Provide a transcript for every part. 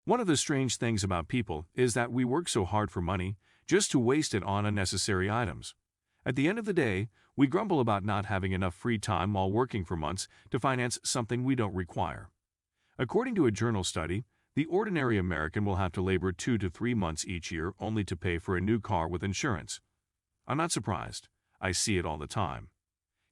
One of the strange things about people is that we work so hard for money just to waste it on unnecessary items. At the end of the day, we grumble about not having enough free time while working for months to finance something we don't require. According to a journal study, the ordinary American will have to labor 2 to 3 months each year only to pay for a new car with insurance. I'm not surprised. I see it all the time.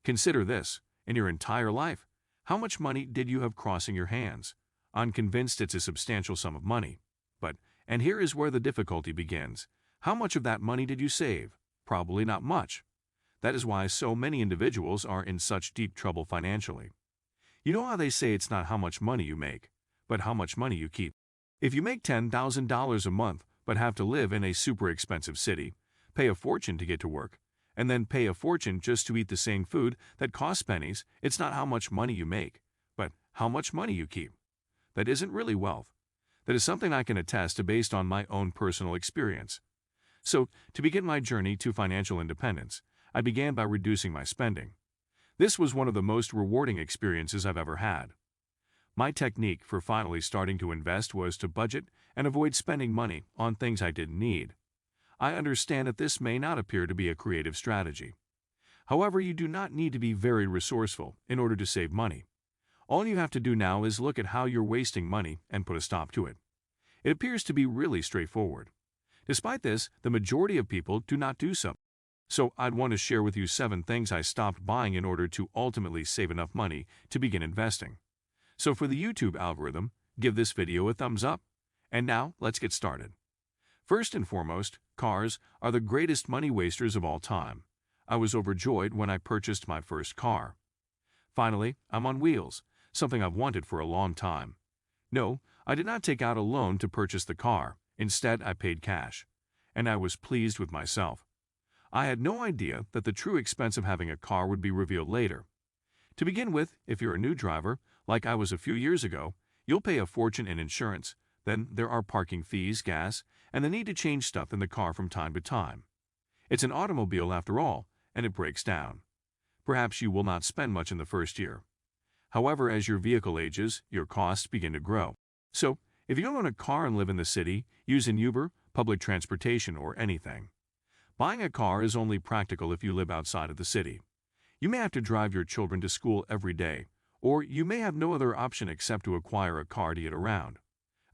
Consider this: in your entire life, how much money did you have crossing your hands? I'm convinced it's a substantial sum of money. But, and here is where the difficulty begins, how much of that money did you save? Probably not much. That is why so many individuals are in such deep trouble financially. You know how they say it's not how much money you make, but how much money you keep. If you make $10,000 a month but have to live in a super expensive city, pay a fortune to get to work, and then pay a fortune just to eat the same food that costs pennies, it's not how much money you make, but how much money you keep. That isn't really wealth. That is something I can attest to based on my own personal experience. So, to begin my journey to financial independence, I began by reducing my spending. This was one of the most rewarding experiences I've ever had. My technique for finally starting to invest was to budget and avoid spending money on things I didn't need. I understand that this may not appear to be a creative strategy. However, you do not need to be very resourceful in order to save money. All you have to do now is look at how you're wasting money and put a stop to it. It appears to be really straightforward. Despite this, the majority of people do not do so. So I'd want to share with you 7 things I stopped buying in order to ultimately save enough money to begin investing. So for the YouTube algorithm, give this video a thumbs up. And now, let's get started. First and foremost, cars are the greatest money wasters of all time. I was overjoyed when I purchased my first car. Finally, I'm on wheels, something I've wanted for a long time. No, I did not take out a loan to purchase the car. Instead, I paid cash. And I was pleased with myself. I had no idea that the true expense of having a car would be revealed later. To begin with, if you're a new driver, like I was a few years ago, you'll pay a fortune in insurance. Then there are parking fees, gas, and the need to change stuff in the car from time to time. It's an automobile after all, and it breaks down. Perhaps you will not spend much in the first year. However, as your vehicle ages, your costs begin to grow. So, if you don't own a car and live in the city, use an Uber, public transportation, or anything. Buying a car is only practical if you live outside of the city. You may have to drive your children to school every day, or you may have no other option except to acquire a car to get around.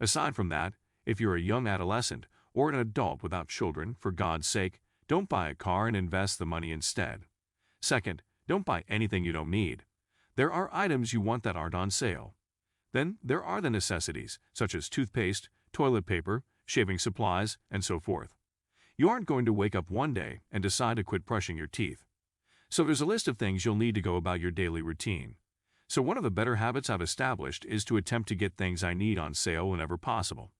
Aside from that, if you're a young adolescent or an adult without children, for God's sake, don't buy a car and invest the money instead. Second, don't buy anything you don't need. There are items you want that aren't on sale. Then there are the necessities, such as toothpaste, toilet paper, shaving supplies, and so forth. You aren't going to wake up one day and decide to quit brushing your teeth. So there's a list of things you'll need to go about your daily routine. So one of the better habits I've established is to attempt to get things I need on sale whenever possible.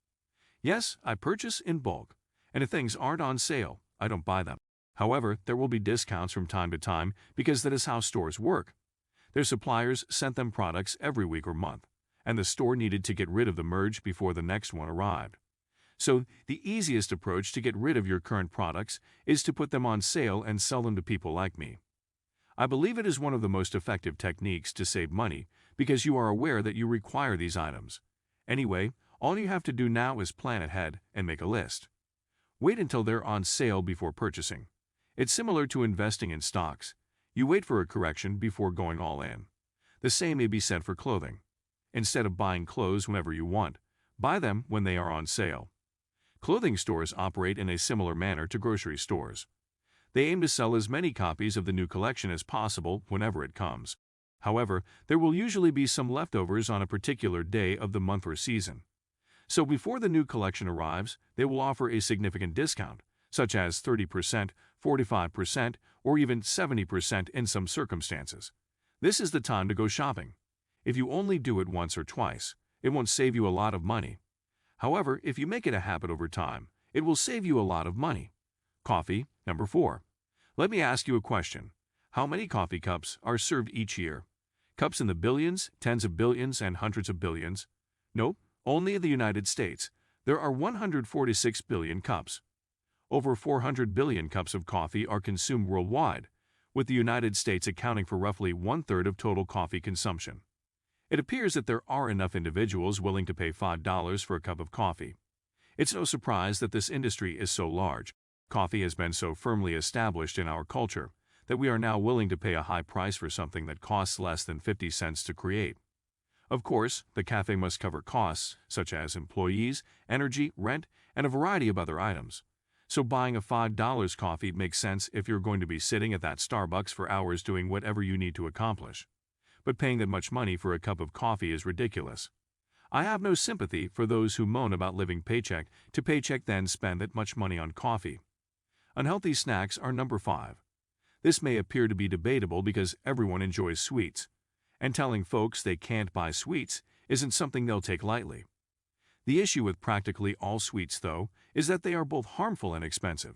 Yes, I purchase in bulk, and if things aren't on sale, I don't buy them. However, there will be discounts from time to time because that is how stores work. Their suppliers sent them products every week or month, and the store needed to get rid of the merge before the next one arrived. So the easiest approach to get rid of your current products is to put them on sale and sell them to people like me. I believe it is one of the most effective techniques to save money because you are aware that you require these items. Anyway, all you have to do now is plan ahead and make a list. Wait until they're on sale before purchasing. It's similar to investing in stocks. You wait for a correction before going all in. The same may be said for clothing. Instead of buying clothes whenever you want, buy them when they are on sale. Clothing stores operate in a similar manner to grocery stores. They aim to sell as many copies of the new collection as possible whenever it comes. However, there will usually be some leftovers on a particular day of the month or season. So before the new collection arrives, they will offer a significant discount, such as 30%, 45%, or even 70% in some circumstances. This is the time to go shopping. If you only do it once or twice, it won't save you a lot of money. However, if you make it a habit over time, it will save you a lot of money. Coffee, number 4. Let me ask you a question. How many coffee cups are served each year? Cups in the billions, tens of billions, and hundreds of billions? No, only in the United States. There are 146 billion cups. Over 400 billion cups of coffee are consumed worldwide, with the United States accounting for roughly 1/3 of total coffee consumption. It appears that there are enough individuals willing to pay $5 for a cup of coffee. It's no surprise that this industry is so large. Coffee has been so firmly established in our culture that we are now willing to pay a high price for something that costs less than 50 cents to create. Of course, the cafe must cover costs, such as employees, energy, rent, and a variety of other items. So buying a $5 coffee makes sense if you're going to be sitting at that Starbucks for hours doing whatever you need to accomplish. But paying that much money for a cup of coffee is ridiculous. I have no sympathy for those who moan about living paycheck to paycheck then spend that much money on coffee. Unhealthy snacks are number 5. This may appear to be debatable because everyone enjoys sweets, and telling folks they can't buy sweets isn't something they'll take lightly. The issue with practically all sweets, though, is that they are both harmful and expensive.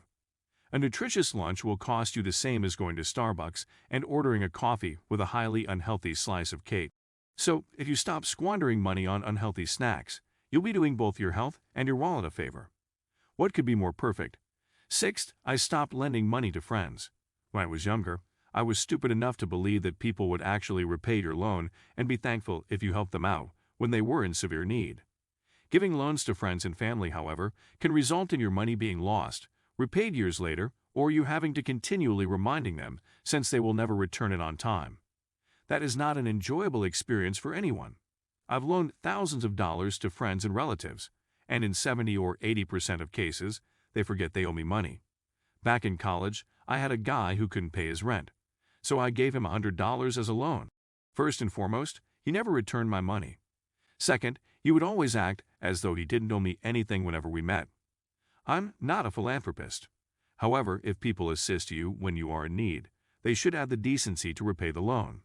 A nutritious lunch will cost you the same as going to Starbucks and ordering a coffee with a highly unhealthy slice of cake. So, if you stop squandering money on unhealthy snacks, you'll be doing both your health and your wallet a favor. What could be more perfect? 6th, I stopped lending money to friends. When I was younger, I was stupid enough to believe that people would actually repay your loan and be thankful if you helped them out when they were in severe need. Giving loans to friends and family, however, can result in your money being lost, repaid years later, or you having to continually reminding them since they will never return it on time. That is not an enjoyable experience for anyone. I've loaned thousands of dollars to friends and relatives, and in 70 or 80% of cases, they forget they owe me money. Back in college, I had a guy who couldn't pay his rent, so I gave him $100 as a loan. First and foremost, he never returned my money. Second, he would always act as though he didn't owe me anything whenever we met. I'm not a philanthropist. However, if people assist you when you are in need, they should have the decency to repay the loan.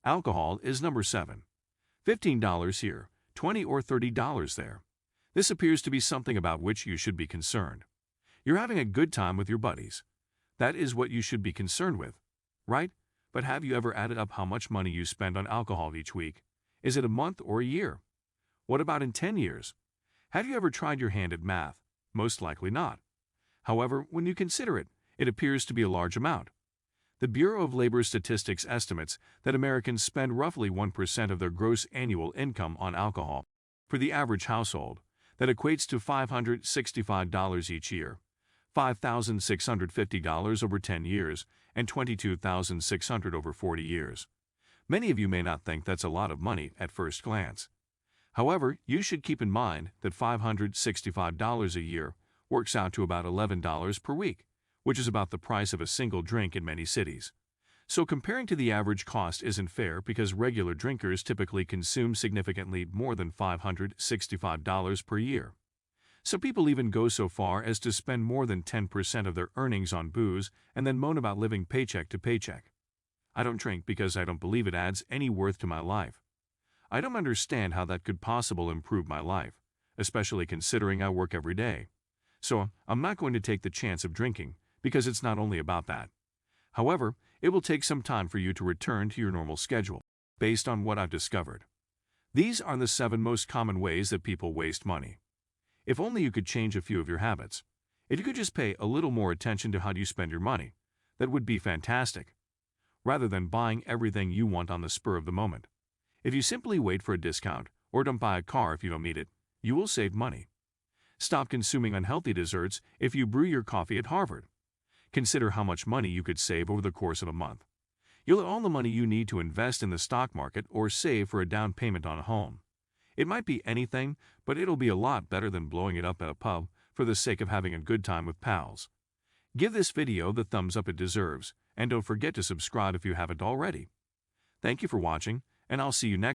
Alcohol is number 7. $15 here, $20 or $30 there. This appears to be something about which you should be concerned. You're having a good time with your buddies. That is what you should be concerned with, right? But have you ever added up how much money you spend on alcohol each week? Is it a month or a year? What about in 10 years? Have you ever tried your hand at math? Most likely not. However, when you consider it, it appears to be a large amount. The Bureau of Labor Statistics estimates that Americans spend roughly 1% of their gross annual income on alcohol. For the average household, that equates to $565 each year, $5,650 over 10 years, and $22,600 over 40 years. Many of you may not think that's a lot of money at first glance. However, you should keep in mind that $565 a year works out to about $11 per week, which is about the price of a single drink in many cities. So comparing to the average cost isn't fair because regular drinkers typically consume significantly more than $565 per year. Some people even go so far as to spend more than 10% of their earnings on booze and then moan about living paycheck to paycheck. I don't drink because I don't believe it adds any worth to my life. I don't understand how that could possibly improve my life, especially considering I work every day. So I'm not going to take the chance of drinking because it's not only about that. However, it will take some time for you to return to your normal schedule, based on what I've discovered. These are the 7 most common ways that people waste money. If only you could change a few of your habits. If you could just pay a little more attention to how you spend your money, that would be fantastic. Rather than buying everything you want on the spur of the moment. If you simply wait for a discount or don't buy a car if you don't need it, you will save money. Stop consuming unhealthy desserts if you brew your coffee at Harvard. Consider how much money you could save over the course of a month. You'll have all the money you need to invest in the stock market or save for a down payment on a home. It might be anything, but it'll be a lot better than blowing it up at a pub for the sake of having a good time with pals. Give this video the thumbs up it deserves, and don't forget to subscribe if you haven't already. Thank you for watching, and I'll see you next time.